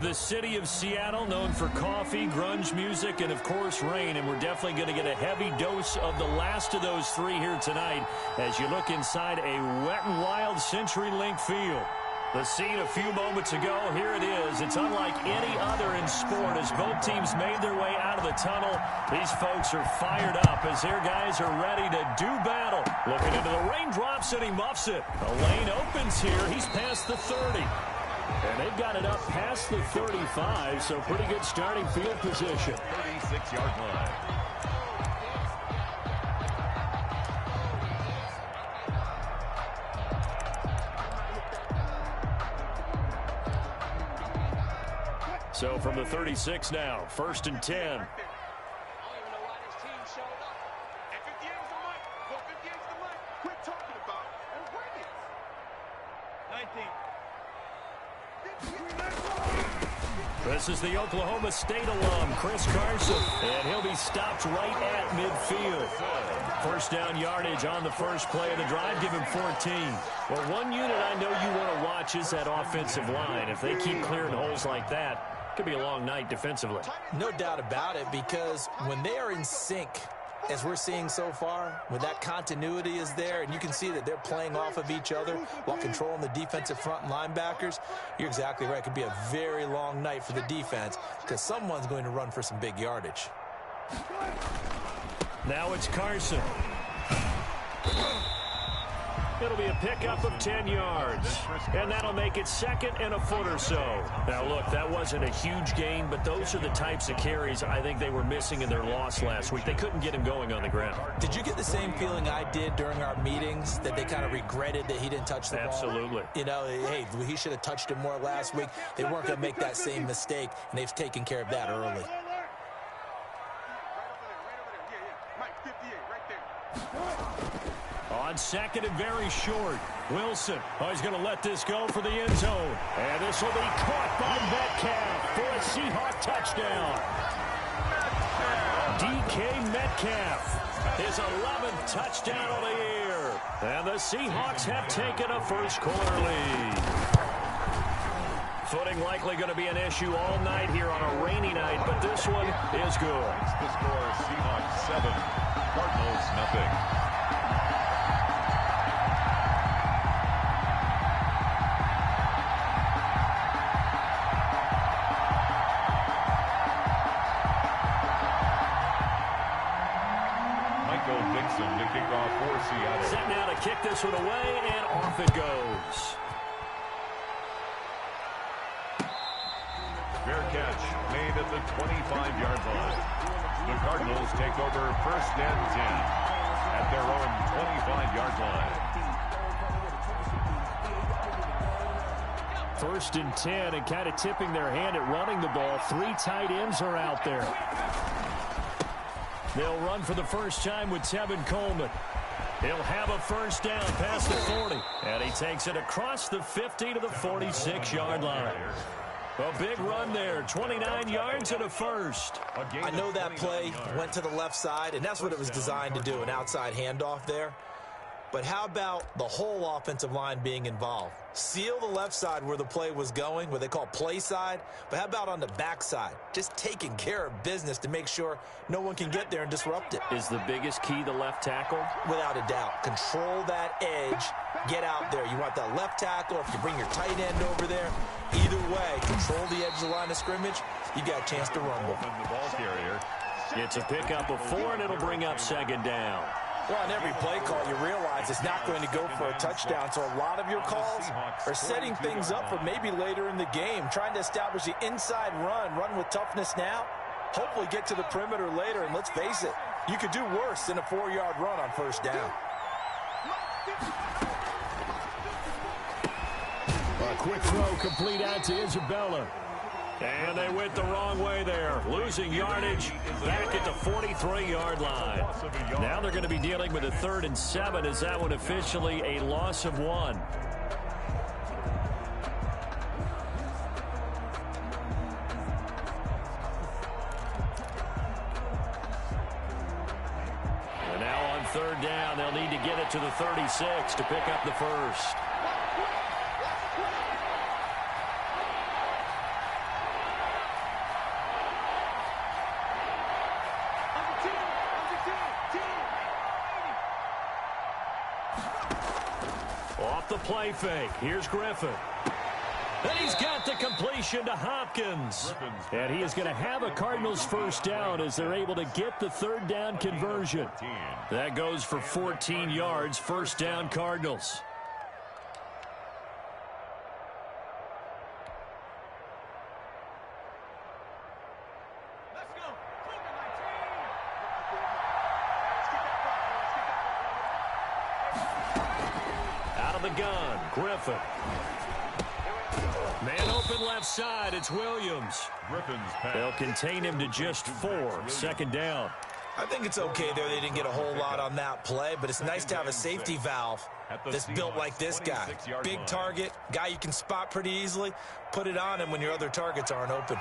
The city of Seattle, known for coffee, grunge music, and, of course, rain. And we're definitely going to get a heavy dose of the last of those three here tonight as you look inside a Wet n Wild CenturyLink field. The scene a few moments ago, here it is. It's unlike any other in sport as both teams made their way out of the tunnel. These folks are fired up as their guys are ready to do battle. Looking into the raindrops, and he muffs it. The lane opens here. He's past the 30. And they've got it up past the 35, so pretty good starting field position. 36-yard line. So from the 36 now, 1st and 10. This is the Oklahoma State alum, Chris Carson, and he'll be stopped right at midfield. First down yardage on the first play of the drive, give him 14. Well, one unit I know you want to watch is that offensive line. If they keep clearing holes like that, it could be a long night defensively. No doubt about it, because when they are in sync, as we're seeing so far, when that continuity is there and you can see that they're playing off of each other while controlling the defensive front and linebackers, you're exactly right. It could be a very long night for the defense because someone's going to run for some big yardage. Now it's Carson. It'll be a pickup of 10 yards, and that'll make it 2nd and a foot or so. Now, look, that wasn't a huge gain, but those are the types of carries I think they were missing in their loss last week. They couldn't get him going on the ground. Did you get the same feeling I did during our meetings, that they kind of regretted that he didn't touch the ball? Absolutely. You know, hey, he should have touched it more last week. They weren't going to make that same mistake, and they've taken care of that early. On 2nd and very short, Wilson. Oh, he's going to let this go for the end zone. And this will be caught by Metcalf for a Seahawk touchdown. DK Metcalf, his 11th touchdown of the year. And the Seahawks have taken a first-quarter lead. Footing likely going to be an issue all night here on a rainy night, but this one is good. The score, Seahawks 7, Cardinals nothing. To kick off for Seattle. Set now to kick this one away, and off it goes. Fair catch made at the 25-yard line. The Cardinals take over 1st and 10 at their own 25-yard line. 1st and 10, and kind of tipping their hand at running the ball. 3 tight ends are out there. They'll run for the first time with Tevin Coleman. He'll have a first down past the 40. And he takes it across the 50 to the 46-yard line. A big run there, 29 yards and a first. I know that play went to the left side, and that's what it was designed to do, an outside handoff there. But how about the whole offensive line being involved? Seal the left side where the play was going, what they call play side. But how about on the back side? Just taking care of business to make sure no one can get there and disrupt it. Is the biggest key the left tackle? Without a doubt. Control that edge. Get out there. You want that left tackle, if you bring your tight end over there. Either way, control the edge of the line of scrimmage. You got a chance to rumble. The ball carrier. It's a pickup of 4, and it'll bring up 2nd down. Well, on every play call, you realize it's not going to go for a touchdown. So a lot of your calls are setting things up for maybe later in the game, trying to establish the inside run with toughness now, hopefully get to the perimeter later. And let's face it, you could do worse than a 4-yard run on 1st down. A quick throw complete out to Isabella. And they went the wrong way there, losing yardage back at the 43-yard line. Now they're going to be dealing with a 3rd and 7. Is that one officially a loss of 1? And now on 3rd down, they'll need to get it to the 36 to pick up the first. Off the play fake. Here's Griffin. And he's got the completion to Hopkins. And he is going to have a Cardinals first down as they're able to get the third down conversion. That goes for 14 yards. First down, Cardinals. Out of the gun, Griffin. Man open left side, it's Williams. They'll contain him to just 4. Second down. I think it's okay there. They didn't get a whole lot on that play, but it's nice to have a safety valve that's built like this guy. Big target, guy you can spot pretty easily. Put it on him when your other targets aren't open.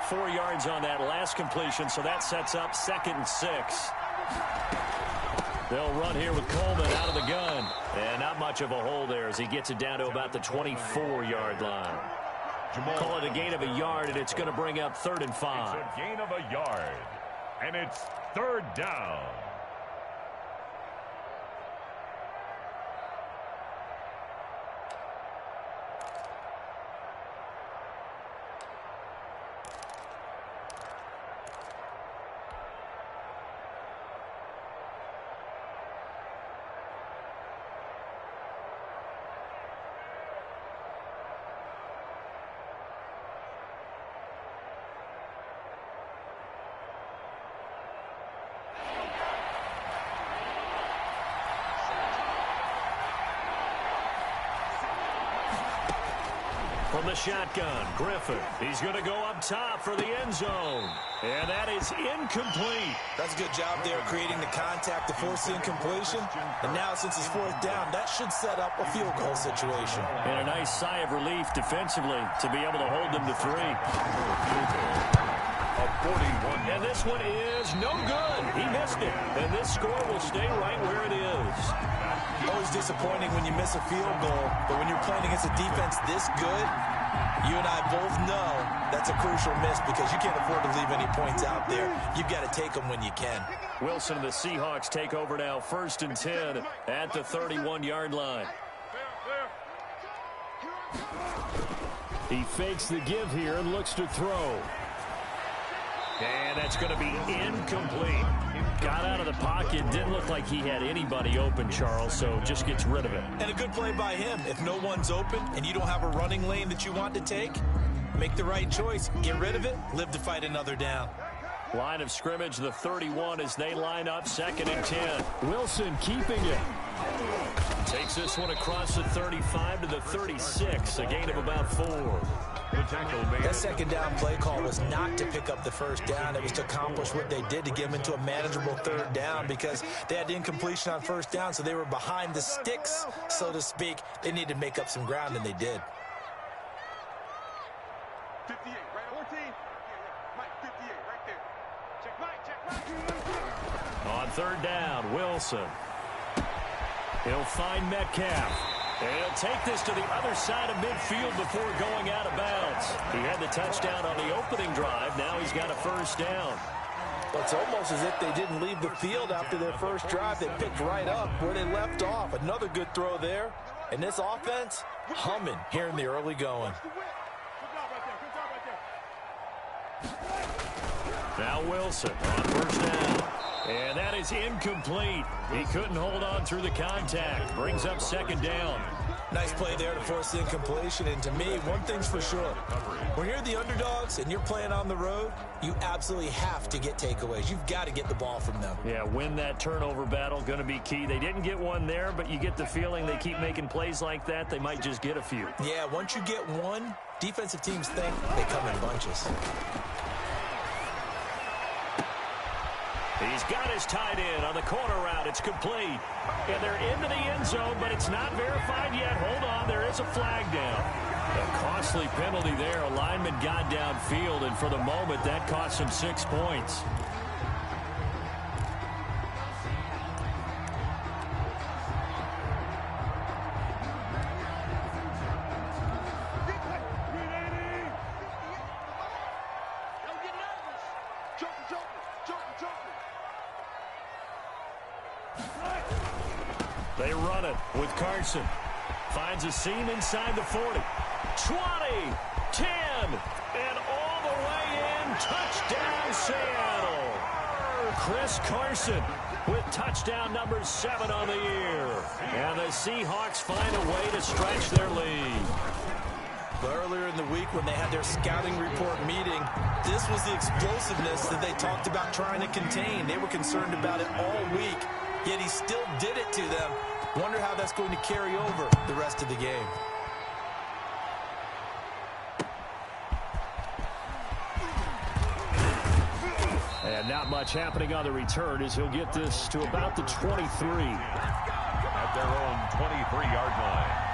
4 yards on that last completion, so that sets up 2nd and 6. They'll run here with Coleman out of the gun. And not much of a hole there as he gets it down to about the 24-yard line. Call it a gain of a yard, and it's going to bring up 3rd and 5. It's a gain of a yard, and it's 3rd down. From the shotgun, Griffin. He's going to go up top for the end zone. And that is incomplete. That's a good job there creating the contact to force the incompletion. And now since it's 4th down, that should set up a field goal situation. And a nice sigh of relief defensively to be able to hold them to 3. A 41. And this one is no good. He missed it. And this score will stay right where it is. Always disappointing when you miss a field goal, but when you're playing against a defense this good, you and I both know that's a crucial miss because you can't afford to leave any points out there. You've got to take them when you can. Wilson and the Seahawks take over now, 1st and 10 at the 31-yard line. He fakes the give here and looks to throw. And that's going to be incomplete. Got out of the pocket. Didn't look like he had anybody open, Charles, so just gets rid of it. And a good play by him. If no one's open and you don't have a running lane that you want to take, make the right choice. Get rid of it. Live to fight another down. Line of scrimmage, the 31 as they line up, 2nd and 10. Wilson keeping it. Takes this one across the 35 to the 36, a gain of about 4. That 2nd down play call was not to pick up the 1st down. It was to accomplish what they did to get them into a manageable 3rd down because they had incompletion on 1st down, so they were behind the sticks, so to speak. They needed to make up some ground, and they did. 58, right? 14. Mike, 58, right there. Check Mike. On 3rd down, Wilson. He'll find Metcalf. And he'll take this to the other side of midfield before going out of bounds. He had the touchdown on the opening drive. Now he's got a 1st down. Well, it's almost as if they didn't leave the field after their first drive. They picked right up where they left off. Another good throw there. And this offense, humming here in the early going. Now Wilson on 1st down. And that is incomplete. He couldn't hold on through the contact. Brings up 2nd down. Nice play there to force the incompletion. And to me, one thing's for sure. When you're the underdogs and you're playing on the road, you absolutely have to get takeaways. You've got to get the ball from them. Yeah, win that turnover battle, going to be key. They didn't get one there, but you get the feeling they keep making plays like that, they might just get a few. Yeah, once you get one, defensive teams think they come in bunches. He's got his tight end on the corner route. It's complete. And they're into the end zone, but it's not verified yet. Hold on, there is a flag down. A costly penalty there. A lineman got downfield, and for the moment, that cost him 6 points. They run it with Carson. Finds a seam inside the 40. 20, 10, and all the way in. Touchdown, Seattle. Chris Carson with touchdown number 7 on the year. And the Seahawks find a way to stretch their lead. But earlier in the week when they had their scouting report meeting, this was the explosiveness that they talked about trying to contain. They were concerned about it all week, yet he still did it to them. Wonder how that's going to carry over the rest of the game. And not much happening on the return as he'll get this to about the 23. At their own 23-yard line.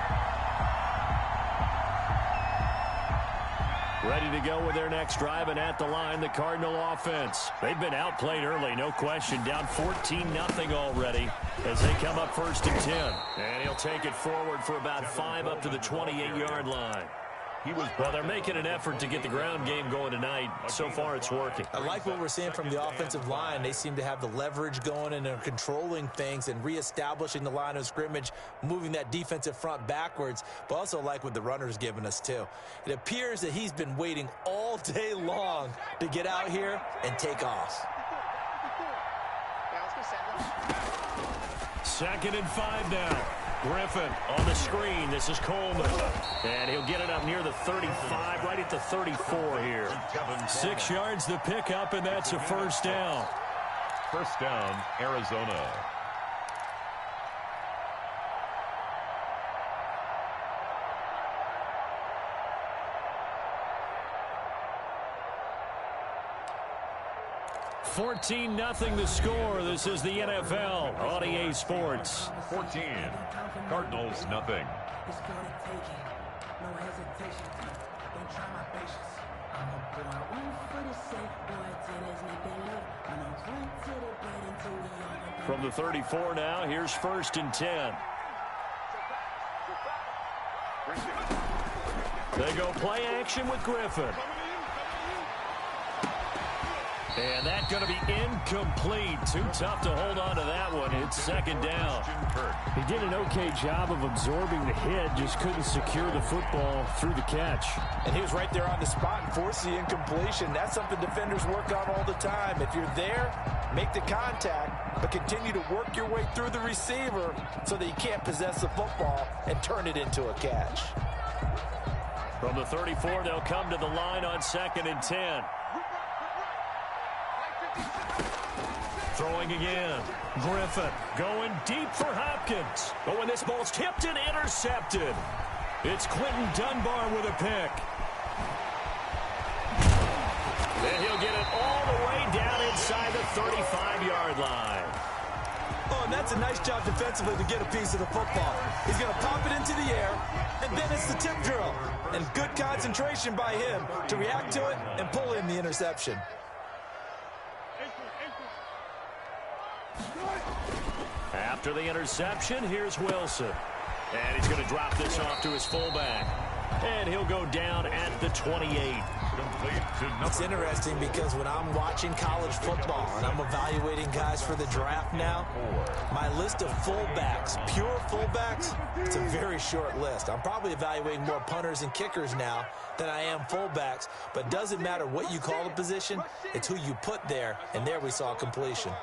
Ready to go with their next drive, and at the line, the Cardinal offense. They've been outplayed early, no question. Down 14-0 already as they come up 1st and 10. And he'll take it forward for about 5 up to the 28-yard line. Well, they're making an effort to get the ground game going tonight. So far, it's working. I like what we're seeing from the offensive line. They seem to have the leverage going and are controlling things and reestablishing the line of scrimmage, moving that defensive front backwards, but also like what the runner's giving us, too. It appears that he's been waiting all day long to get out here and take off. 2nd and 5 now. Griffin on the screen. This is Coleman. And he'll get it up near the 35, right at the 34 here. 6 yards the pickup, and that's a 1st down. 1st down, Arizona. $14-0 the score. This is the NFL on EA Sports. 14. Cardinals, nothing. From the 34 now, here's 1st and 10. They go play action with Griffin. And that's going to be incomplete. Too tough to hold on to that one. It's 2nd down. He did an okay job of absorbing the hit, just couldn't secure the football through the catch. And he was right there on the spot and forced the incompletion. That's something defenders work on all the time. If you're there, make the contact, but continue to work your way through the receiver so that you can't possess the football and turn it into a catch. From the 34, they'll come to the line on 2nd and 10. Throwing again. Griffin going deep for Hopkins. But when this ball's tipped and intercepted, it's Quentin Dunbar with a pick. And he'll get it all the way down inside the 35-yard line. Oh, and that's a nice job defensively to get a piece of the football. He's going to pop it into the air, and then it's the tip drill. And good concentration by him to react to it and pull in the interception. After the interception, here's Wilson. And he's going to drop this off to his fullback. And he'll go down at the 28. It's interesting because when I'm watching college football and I'm evaluating guys for the draft now, my list of fullbacks, pure fullbacks, it's a very short list. I'm probably evaluating more punters and kickers now than I am fullbacks, but it doesn't matter what you call the position, it's who you put there, and there we saw completion.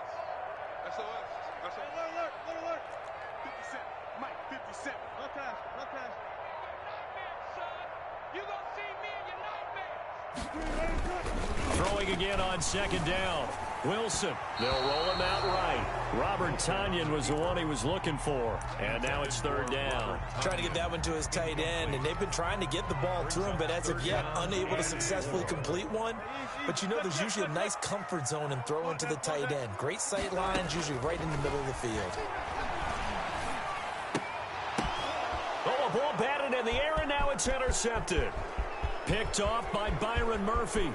Throwing again on 2nd down. Wilson, they'll roll him out right. Robert Tonyan was the one he was looking for. And now it's 3rd down. Trying to get that one to his tight end, and they've been trying to get the ball to him, but as of yet, unable to successfully complete one. But you know there's usually a nice comfort zone in throwing to the tight end. Great sight lines, usually right in the middle of the field. Oh, a ball batted in the air, and now it's intercepted. Picked off by Byron Murphy.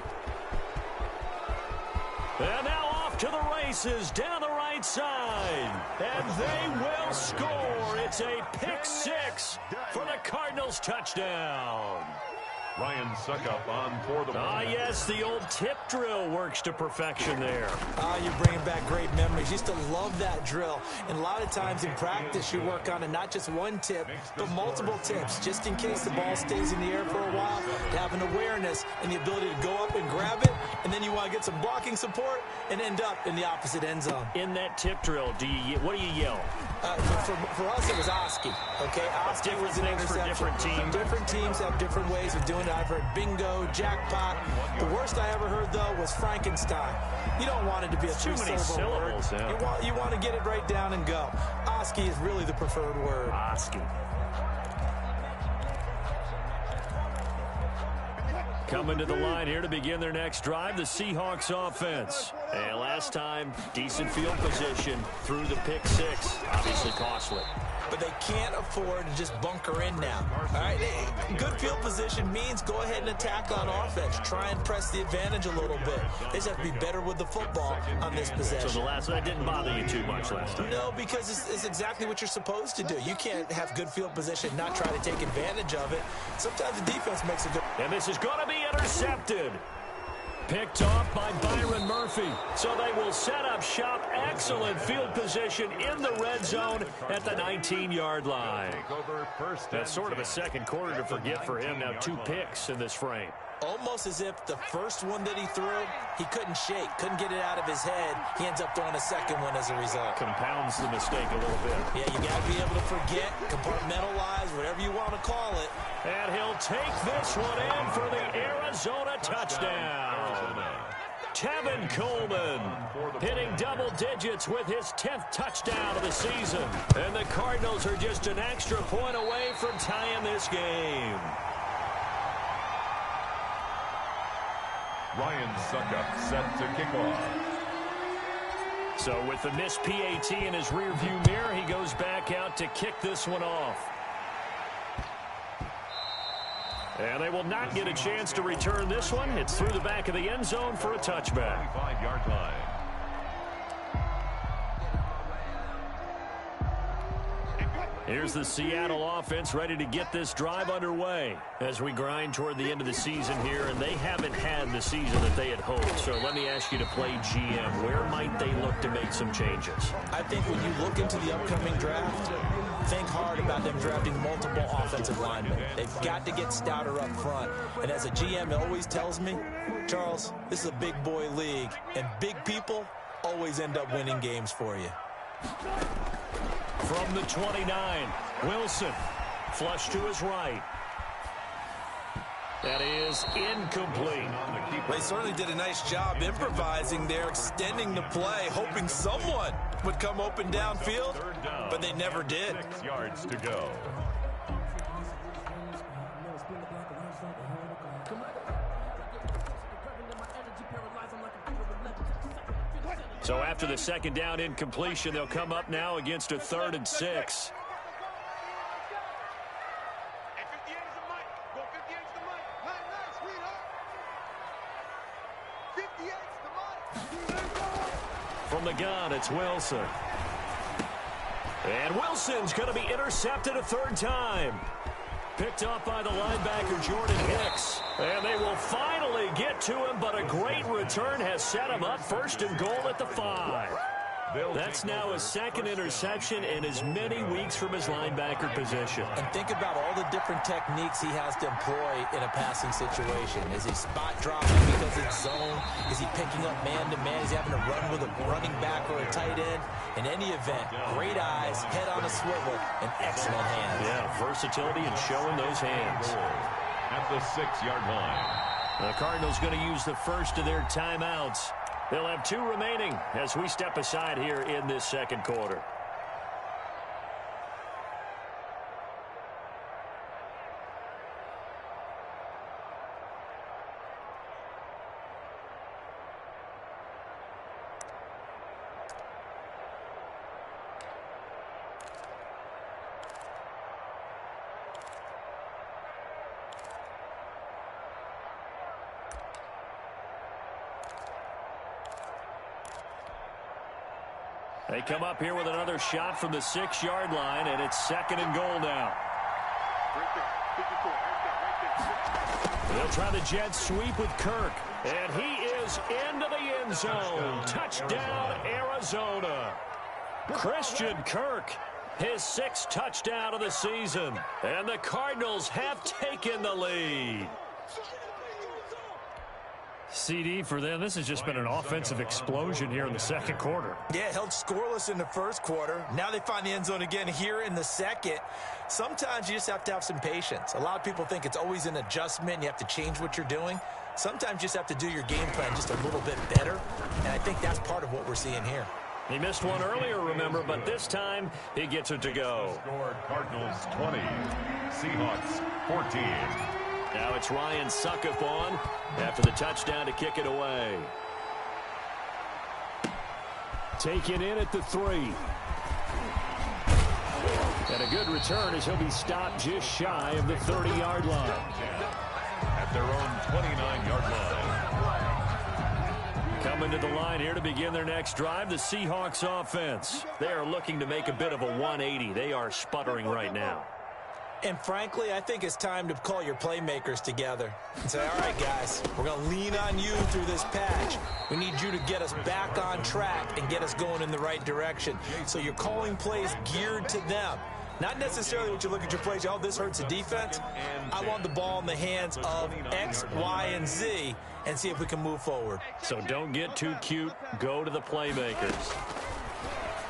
And now off to the races down the right side. And they will score. It's a pick 6 for the Cardinals touchdown. Ryan Suckup on for the Ah, yes, the old tip drill works to perfection there. You're bringing back great memories. Used to love that drill. And a lot of times in practice, you work on it, not just one tip, but multiple tips, just in case the ball stays in the air for a while, to have an awareness and the ability to go up and grab it, and then you want to get some blocking support and end up in the opposite end zone. In that tip drill, what do you yell? For us, it was Oski. Okay, Oski was an things for different teams. Different teams have different ways of doing it. I've heard bingo, jackpot. The worst I ever heard, though, was Frankenstein. You don't want it to be a too many syllables. Word. Yeah. You want to get it right down and go. Oski is really the preferred word. Oski. Coming to the line here to begin their next drive, the Seahawks offense. And last time, decent field position through the pick six. Obviously costly. But they can't afford to just bunker in now. All right, good field position means go ahead and attack on offense. Try and press the advantage a little bit. They just have to be better with the football on this possession. So that didn't bother you too much last time? No, because it's exactly what you're supposed to do. You can't have good field position and not try to take advantage of it. Sometimes the defense makes a good... And this is going to be intercepted. Picked off by Byron Murphy. So they will set up shop. Excellent field position in the red zone at the 19-yard line. That's sort of a second quarter to forget for him. Now 2 picks in this frame. Almost as if the first one that he threw, he couldn't shake, couldn't get it out of his head. He ends up throwing a second one as a result. Compounds the mistake a little bit. Yeah, you got to be able to forget, compartmentalize, whatever you want to call it. And he'll take this one in for the Arizona touchdown. Tevin Coleman hitting double digits with his 10th touchdown of the season. And the Cardinals are just an extra point away from tying this game. Ryan Suckup set to kick off. So with the missed PAT in his rearview mirror, he goes back out to kick this one off. And they will not get a chance to return this one. It's through the back of the end zone for a touchback. 25-yard line. Here's the Seattle offense ready to get this drive underway as we grind toward the end of the season here, and they haven't had the season that they had hoped. So let me ask you to play GM. Where might they look to make some changes? I think when you look into the upcoming draft, think hard about them drafting multiple offensive linemen. They've got to get stouter up front. And as a GM always tells me, Charles, this is a big boy league, and big people always end up winning games for you. From the 29, Wilson, flush to his right. That is incomplete. They certainly did a nice job improvising there, extending the play, hoping someone would come open downfield, but they never did. 6 yards to go. So after the second down incompletion, they'll come up now against a 3rd and 6. From the gun, it's Wilson. And Wilson's going to be intercepted a 3rd time. Picked off by the linebacker, Jordan Hicks. And they will finally get to him, but a great return has set him up 1st and goal at the 5. That's now his 2nd interception in as many weeks from his linebacker position. And think about all the different techniques he has to employ in a passing situation. Is he spot dropping because it's zone? Is he picking up man-to-man? Is he having to run with a running back or a tight end? In any event, great eyes, head on a swivel, and excellent hands. Yeah, versatility and showing those hands. At the 6-yard line. The Cardinals going to use the first of their timeouts. They'll have 2 remaining as we step aside here in this second quarter. They come up here with another shot from the 6-yard line, and it's 2nd and goal now. Right there. 54. Right there. They'll try the jet sweep with Kirk. And he is into the end zone. Touchdown, Arizona. Christian Kirk, his 6th touchdown of the season. And the Cardinals have taken the lead. CD for them, this has just been an offensive explosion here in the second quarter. Yeah, held scoreless in the first quarter. Now they find the end zone again here in the second. Sometimes you just have to have some patience. A lot of people think it's always an adjustment. You have to change what you're doing. Sometimes you just have to do your game plan just a little bit better. And I think that's part of what we're seeing here. He missed one earlier, remember, but this time he gets it to go. Score Cardinals 20, Seahawks 14. Now it's Ryan Suckup on after the touchdown to kick it away. Taken in at the 3. And a good return as he'll be stopped just shy of the 30-yard line. At their own 29-yard line. Coming to the line here to begin their next drive, the Seahawks offense. They are looking to make a bit of a 180. They are sputtering right now. And frankly, I think it's time to call your playmakers together and say, all right, guys, we're going to lean on you through this patch. We need you to get us back on track and get us going in the right direction. So you're calling plays geared to them. Not necessarily what you look at your plays, oh, this hurts the defense. I want the ball in the hands of X, Y, and Z and see if we can move forward. So don't get too cute. Go to the playmakers.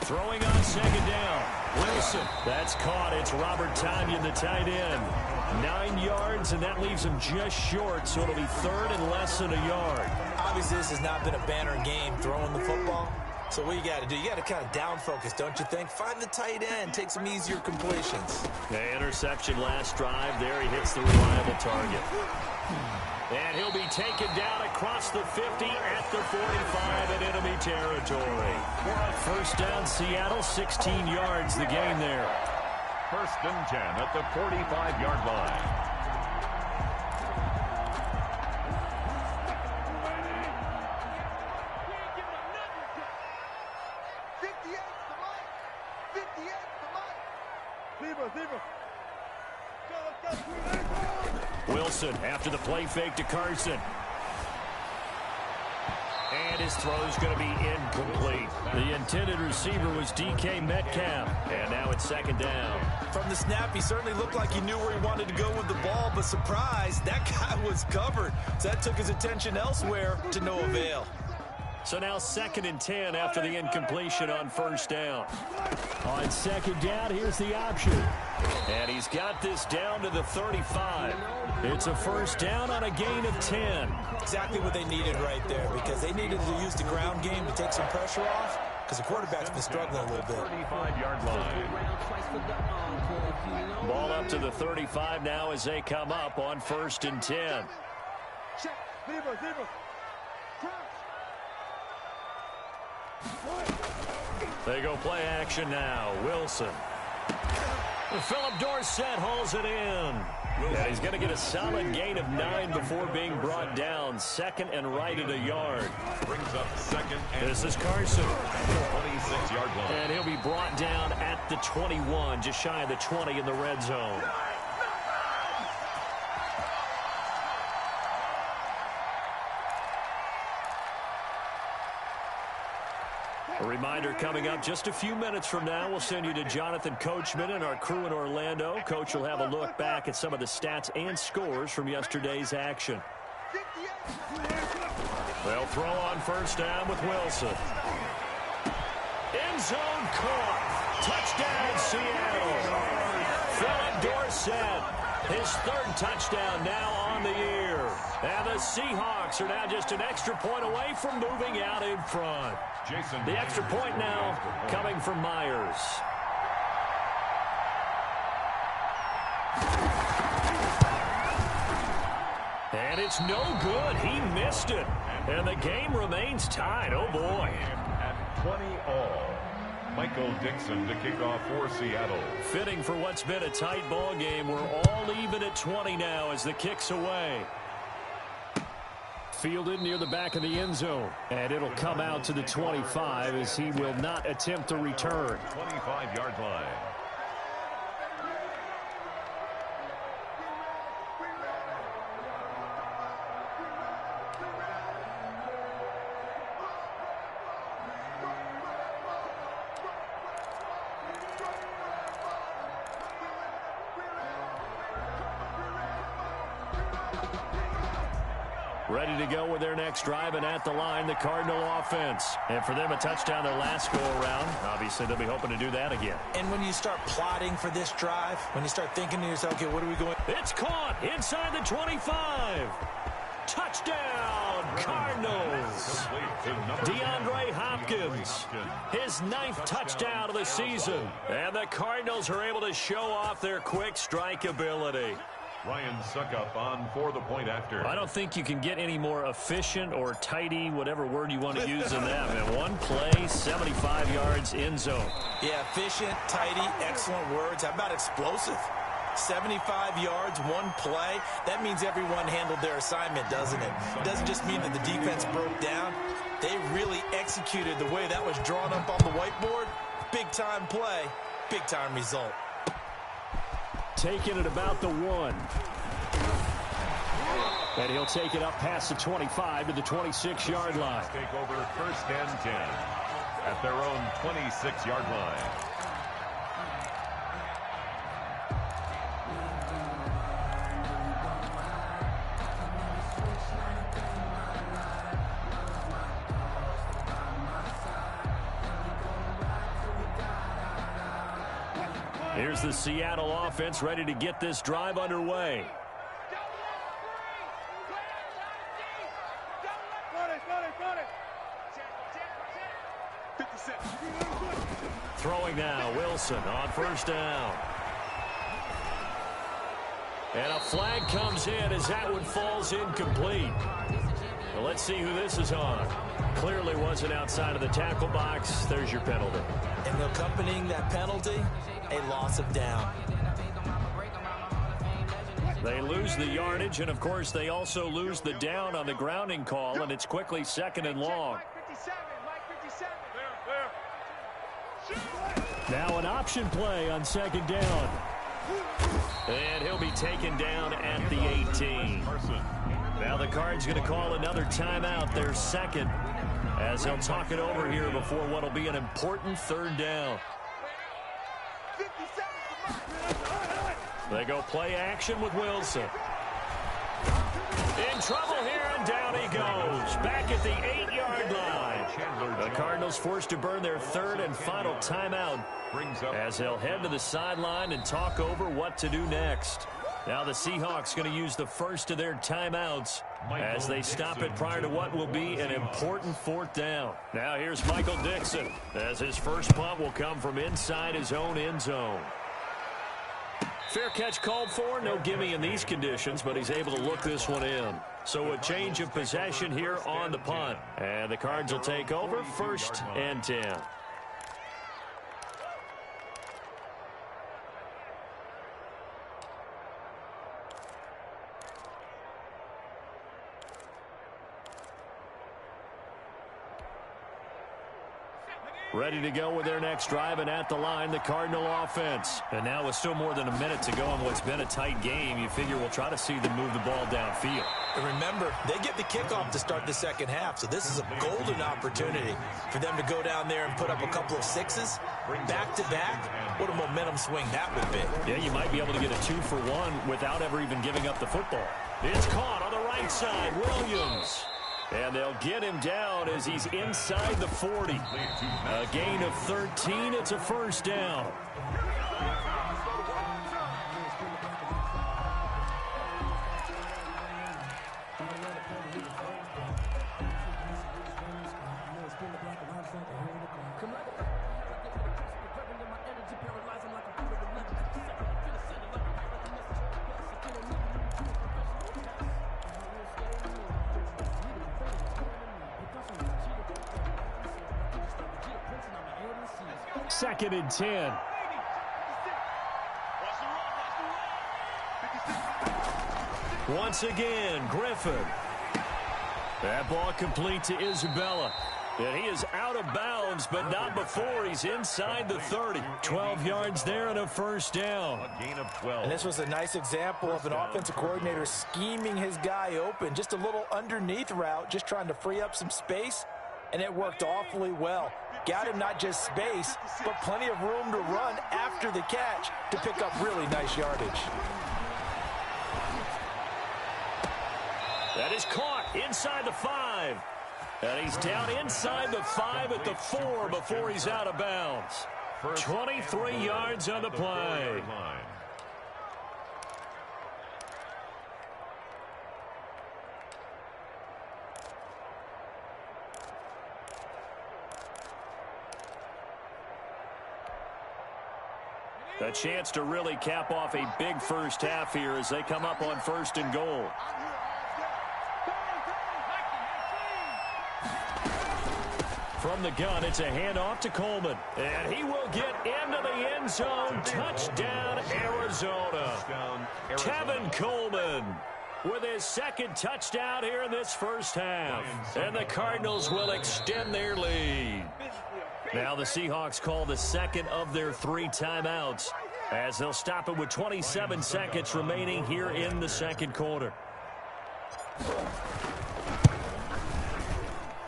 Throwing on second down. Wilson. That's caught. It's Robert Tonyan, the tight end. 9 yards, and that leaves him just short, so it'll be 3rd and less than a yard. Obviously, this has not been a banner game throwing the football. So what you got to do, you got to kind of down focus, don't you think? Find the tight end. Take some easier completions. The interception last drive. There he hits the reliable target. And he'll be taken down across the 50 at the 45 in enemy territory. First down, Seattle, 16 yards the gain there. 1st and 10 at the 45-yard line. Wilson after the play fake to Carson. And his throw's going to be incomplete. The intended receiver was DK Metcalf. And now it's 2nd down. From the snap, he certainly looked like he knew where he wanted to go with the ball, but surprise, that guy was covered. So that took his attention elsewhere to no avail. So now 2nd and 10 after the incompletion on 1st down. On 2nd down, here's the option. And he's got this down to the 35. It's a 1st down on a gain of 10. Exactly what they needed right there, because they needed to use the ground game to take some pressure off, because the quarterback's been struggling a little bit. 35-yard line. Ball up to the 35 now as they come up on 1st and 10. They go play action now. Wilson. Philip Dorsett hauls it in. And he's going to get a solid gain of 9 before being brought down. 2nd and right at a yard. Brings up 2nd and this is Carson. 26-yard line. And he'll be brought down at the 21, just shy of the 20 in the red zone. A reminder coming up just a few minutes from now, we'll send you to Jonathan Coachman and our crew in Orlando. Coach will have a look back at some of the stats and scores from yesterday's action. They'll throw on 1st down with Wilson. End zone caught. Touchdown, Seattle. Philip Dorsett, his 3rd touchdown now on the year. And the Seahawks are now just an extra point away from moving out in front. The extra point now coming from Myers. And it's no good. He missed it. And the game remains tied. Oh, boy. At 20 all. Michael Dixon to kick off for Seattle. Fitting for what's been a tight ball game. We're all even at 20 now as the kick's away. Fielded near the back of the end zone. And it'll come out to the 25 as he will not attempt to return. 25-yard line. Ready to go with their next drive, and at the line, the Cardinal offense. And for them, a touchdown their last go-around. Obviously, they'll be hoping to do that again. And when you start plotting for this drive, when you start thinking to yourself, okay, what are we going? It's caught inside the 25. Touchdown, Cardinals. DeAndre Hopkins, his 9th touchdown of the season. And the Cardinals are able to show off their quick strike ability. Ryan Suckup on for the point after. I don't think you can get any more efficient or tidy, whatever word you want to use in them. In one play, 75 yards in zone. Yeah, efficient, tidy, excellent words. How about explosive? 75 yards, one play. That means everyone handled their assignment, doesn't it? It doesn't just mean that the defense broke down. They really executed the way that was drawn up on the whiteboard. Big-time play, big-time result. Taking it about the 1. And he'll take it up past the 25 to the 26-yard line. Take over 1st and 10 at their own 26-yard line. Here's the Seattle offense ready to get this drive underway. Throwing now, Wilson on 1st down. And a flag comes in as that one falls incomplete. Well, let's see who this is on. Clearly wasn't outside of the tackle box. There's your penalty. And accompanying that penalty, a loss of down. They lose the yardage, and of course they also lose the down on the grounding call, and it's quickly 2nd and long. Now an option play on 2nd down. And he'll be taken down at the 18. Now the Cards going to call another timeout, their 2nd, as they'll talk it over here before what will be an important 3rd down. They go play action with Wilson. In trouble here, and down he goes. Back at the 8-yard line. The Cardinals forced to burn their 3rd and final timeout as they'll head to the sideline and talk over what to do next. Now the Seahawks going to use the first of their timeouts as they stop it prior to what will be an important 4th down. Now here's Michael Dixon as his first punt will come from inside his own end zone. Fair catch called for. No gimme in these conditions, but he's able to look this one in. So a change of possession here on the punt. And the Cards will take over 1st and 10. Ready to go with their next drive, and at the line, the Cardinal offense. And now with still more than a minute to go in what's been a tight game, you figure we'll try to see them move the ball downfield. And remember, they get the kickoff to start the 2nd half, so this is a golden opportunity for them to go down there and put up a couple of 6s back-to-back. What a momentum swing that would be. Yeah, you might be able to get a 2-for-1 without ever even giving up the football. It's caught on the right side, Williams. And they'll get him down as he's inside the 40. A gain of 13. It's a 1st down. Second and 10. Once again, Griffin. That ball complete to Isabella. And he is out of bounds, but not before he's inside the 30. 12 yards there and a 1st down. A gain of 12. And this was a nice example of an offensive coordinator scheming his guy open. Just a little underneath route, just trying to free up some space, and it worked awfully well. Got him not just space, but plenty of room to run after the catch to pick up really nice yardage. That is caught inside the 5. And he's down inside the 5 at the 4 before he's out of bounds. 23 yards on the play. A chance to really cap off a big first half here as they come up on 1st and goal. From the gun, it's a handoff to Coleman. And he will get into the end zone. Touchdown, Arizona. Tevin Coleman with his 2nd touchdown here in this first half. And the Cardinals will extend their lead. Now the Seahawks call the 2nd of their 3 timeouts as they'll stop it with 27 seconds remaining here in the 2nd quarter.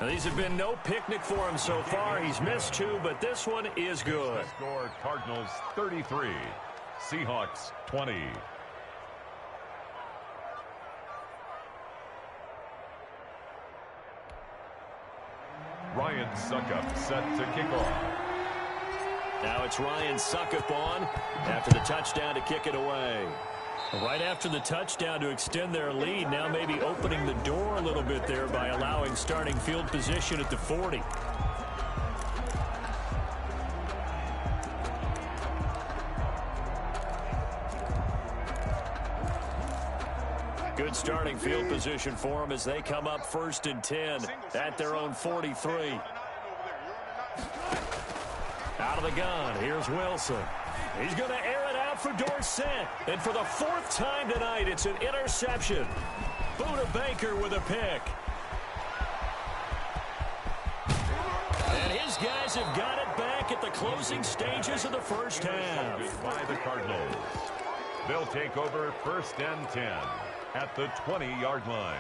Now, these have been no picnic for him so far. He's missed 2, but this one is good. Score Cardinals 33, Seahawks 20. Ryan Suckup set to kick off. Now it's Ryan Suckup on after the touchdown to kick it away. Right after the touchdown to extend their lead, now maybe opening the door a little bit there by allowing starting field position at the 40. Good starting field position for them as they come up 1st and 10 at their own 43. Out of the gun, here's Wilson. He's going to air it out for Dorsett. And for the 4th time tonight, it's an interception. Buda Baker with a pick. And his guys have got it back at the closing stages of the first half. By the Cardinals. They'll take over 1st and 10 at the 20-yard line.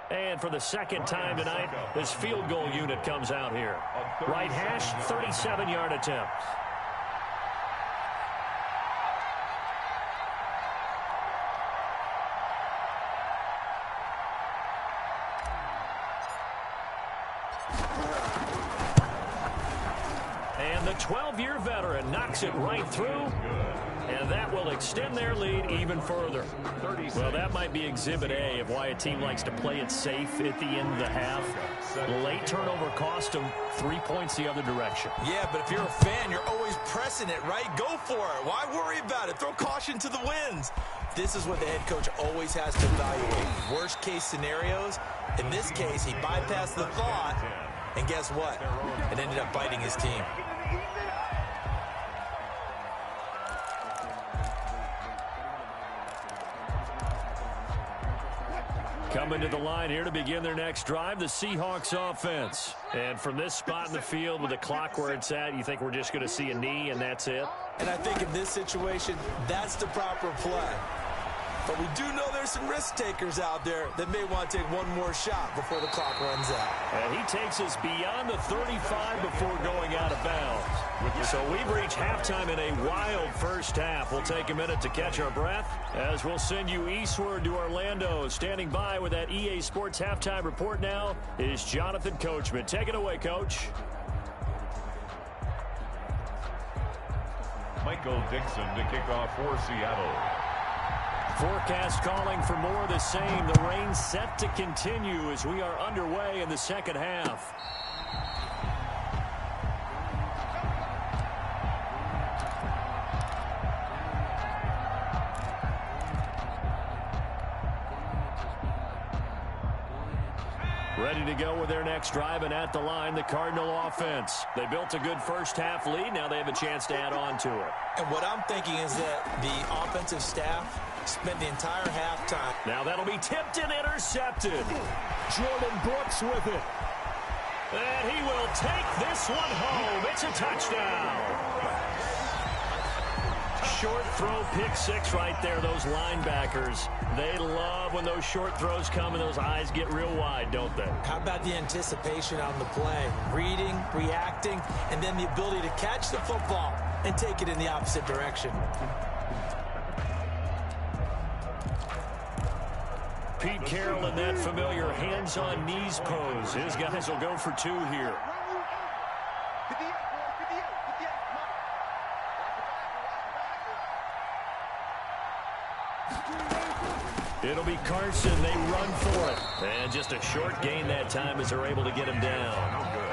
And for the 2nd time tonight, this field goal unit comes out here. Right hash, 37-yard attempt. And the 12-year veteran knocks it right through. And that will extend their lead even further. Well, that might be Exhibit A of why a team likes to play it safe at the end of the half. Late turnover cost them 3 points the other direction. Yeah, but if you're a fan, you're always pressing it, right? Go for it. Why worry about it? Throw caution to the winds. This is what the head coach always has to evaluate. Worst-case scenarios. In this case, he bypassed the thought, and guess what? It ended up biting his team. Coming to the line here to begin their next drive, the Seahawks offense. And from this spot in the field with the clock where it's at, you think we're just going to see a knee and that's it? And I think in this situation, that's the proper play. But we do know there's some risk takers out there that may want to take one more shot before the clock runs out. And he takes us beyond the 35 before going out of bounds. So we've reached halftime in a wild first half. We'll take a minute to catch our breath as we'll send you eastward to Orlando. Standing by with that EA Sports halftime report now is Jonathan Coachman. Take it away, Coach. Michael Dixon to kick off for Seattle. Forecast calling for more of the same. The rain set to continue as we are underway in the second half. Ready to go with their next drive, and at the line, the Cardinal offense. They built a good first half lead. Now they have a chance to add on to it. And what I'm thinking is that the offensive staff spent the entire halftime. Now that'll be tipped and intercepted. Jordan Brooks with it. And he will take this one home. It's a touchdown. short throw pick six right there, those linebackers. They love when those short throws come and those eyes get real wide, don't they? How about the anticipation on the play? Reading, reacting, and then the ability to catch the football and take it in the opposite direction. Pete Carroll in that familiar hands-on-knees pose. His guys will go for two here. It'll be Carson. They run for it. And just a short gain that time as they're able to get him down.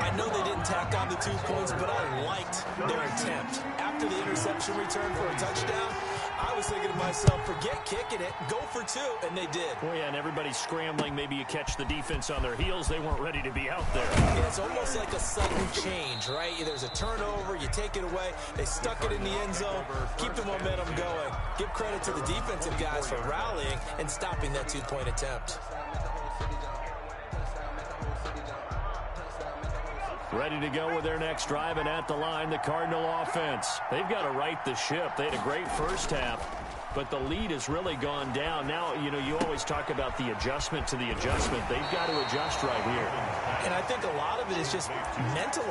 I know they didn't tack on the 2 points, but I liked their attempt. After the interception return for a touchdown, I was thinking to myself, forget kicking it, go for two, and they did. Oh, yeah, and everybody's scrambling. Maybe you catch the defense on their heels. They weren't ready to be out there. Yeah, it's almost like a sudden change, right? There's a turnover, you take it away, they stuck it in the end zone, keep the momentum going. Give credit to the defensive guys for rallying and stopping that 2-point attempt. Ready to go with their next drive, and at the line, the Cardinal offense. They've got to right the ship. They had a great first half, but the lead has really gone down. Now, you always talk about the adjustment to the adjustment. They've got to adjust right here. And I think a lot of it is just mentally.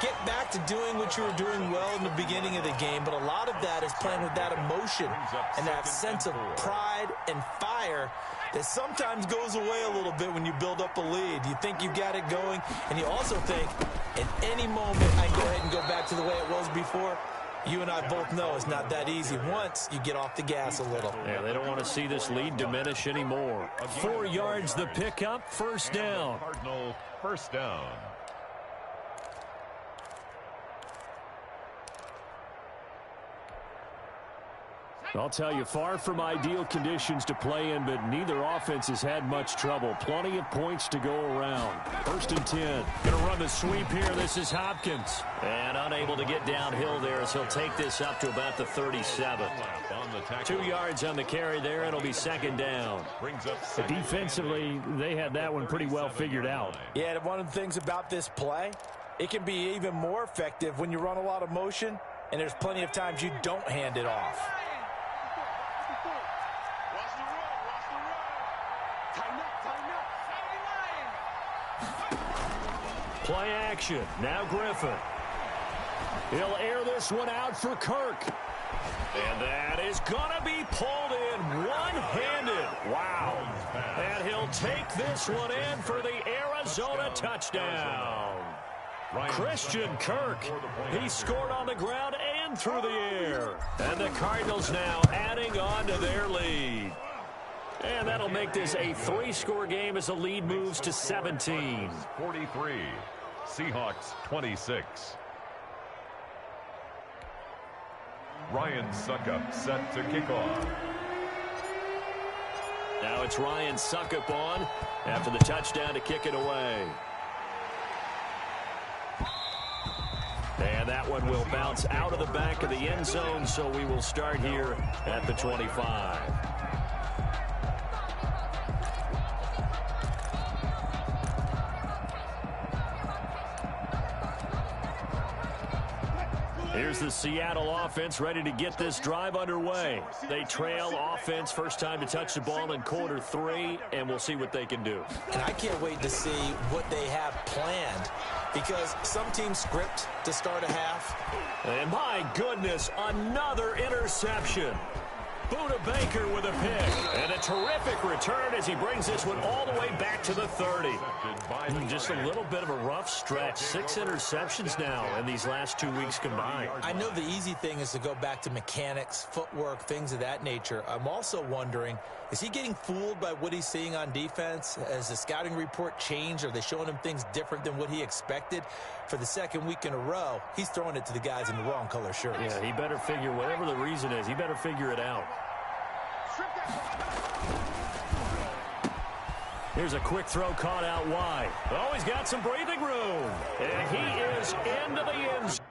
Get back to doing what you were doing well in the beginning of the game, but a lot of that is playing with that emotion and that sense of pride and fire that sometimes goes away a little bit when you build up a lead. You think you got it going, and you also think, at any moment, I can go ahead and go back to the way it was before. You and I both know it's not that easy once you get off the gas a little. Yeah, they don't want to see this lead diminish anymore. 4 yards the pickup, first down. Cardinal first down. I'll tell you, far from ideal conditions to play in, but neither offense has had much trouble. Plenty of points to go around. First and 10. Going to run the sweep here. This is Hopkins. And unable to get downhill there as he'll take this up to about the 37. 2 yards on the carry there. It'll be second down. Defensively, they had that one pretty well figured out. Yeah, and one of the things about this play, it can be even more effective when you run a lot of motion, and there's plenty of times you don't hand it off. Play action. Now Griffin. He'll air this one out for Kirk. And that is going to be pulled in one-handed. Wow. And he'll take this one in for the Arizona touchdown. Christian Kirk. He scored on the ground and through the air. And the Cardinals now adding on to their lead. And that'll make this a 3-score game as the lead moves to 17. 43. Seahawks 26. Ryan Suckup set to kick off. Now it's Ryan Suckup on after the touchdown to kick it away. And that one will bounce out of the back of the end zone, so we will start here at the 25. Here's the Seattle offense ready to get this drive underway. They trail offense, first time to touch the ball in quarter 3, and we'll see what they can do. And I can't wait to see what they have planned, because some teams script to start a half. And my goodness, another interception. Buda Baker with a pick. And a terrific return as he brings this one all the way back to the 30. Just a little bit of a rough stretch. 6 interceptions now in these last 2 weeks combined. I know the easy thing is to go back to mechanics, footwork, things of that nature. I'm also wondering, is he getting fooled by what he's seeing on defense? Has the scouting report changed? Are they showing him things different than what he expected? For the second week in a row, he's throwing it to the guys in the wrong color shirts. Yeah, he better figure, whatever the reason is, he better figure it out. Here's a quick throw caught out wide. Oh, he's got some breathing room. And he is into the end zone.